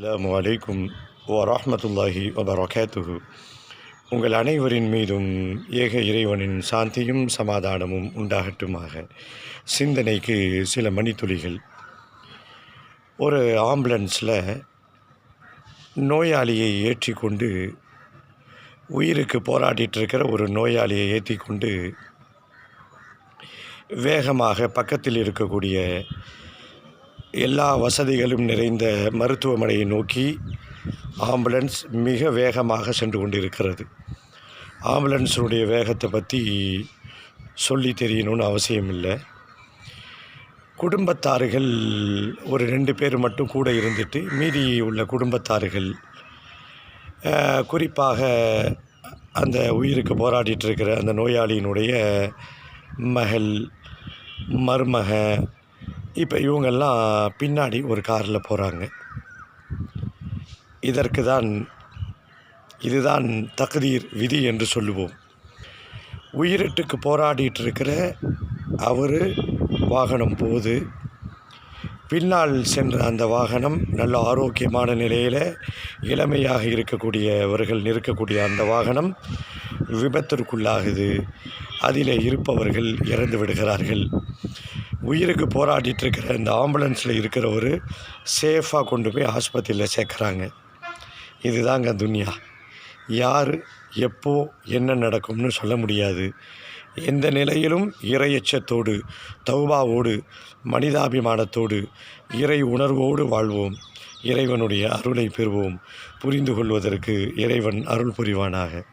அஸ்ஸலாமு அலைக்கும் வரஹ்மத்துல்லாஹி வபரகாத்துஹு. உங்கள் அனைவரின் மீதும் ஏக இறைவனின் சாந்தியும் சமாதானமும் உண்டாகட்டுமாக. சிந்தனைக்கு சில மணித்துளிகள். ஒரு ஆம்புலன்ஸில் நோயாளியை ஏற்றி கொண்டு, உயிருக்கு போராடிட்டுருக்கிற ஒரு நோயாளியை ஏற்றி கொண்டு வேகமாக பக்கத்தில் இருக்கக்கூடிய எல்லா வசதிகளும் நிறைந்த மருத்துவமனையை நோக்கி ஆம்புலன்ஸ் மிக வேகமாக சென்று கொண்டிருக்கிறது. ஆம்புலன்ஸுடைய வேகத்தை பற்றி சொல்லி தெரியணும்னு அவசியம் இல்லை. குடும்பத்தார்கள் ஒரு 2 பேர் மட்டும் கூட இருந்துட்டு, மீதி உள்ள குடும்பத்தார்கள், குறிப்பாக அந்த உயிருக்கு போராடிட்டுருக்கிற அந்த நோயாளியினுடைய மகள், மருமகன், இப்போ இவங்கெல்லாம் பின்னாடி ஒரு காரில் போகிறாங்க. இதுதான் தக்தீர், விதி என்று சொல்லுவோம். உயிரிட்டுக்கு போராடிட்டுருக்கிற அவர் வாகனம் போகுது. பின்னால் சென்ற அந்த வாகனம் நல்ல ஆரோக்கியமான நிலையில் இளமையாக இருக்கக்கூடியவர்கள் இருக்கக்கூடிய அந்த வாகனம் விபத்திற்குள்ளாகுது. அதில் இருப்பவர்கள் இறந்து விடுகிறார்கள். உயிருக்கு போராடிட்டுருக்கிற இந்த ஆம்புலன்ஸில் இருக்கிறவர் சேஃபாக கொண்டு போய் ஆஸ்பத்திரியில் சேர்க்குறாங்க. இதுதாங்க துன்யா. யார் எப்போ என்ன நடக்கும்னு சொல்ல முடியாது. எந்த நிலையிலும் இறையச்சத்தோடு, தௌபாவோடு, மனிதாபிமானத்தோடு, இறை உணர்வோடு வாழ்வோம். இறைவனுடைய அருளை பெறுவோம். புரிந்து கொள்வதற்கு இறைவன் அருள் புரிவானாக.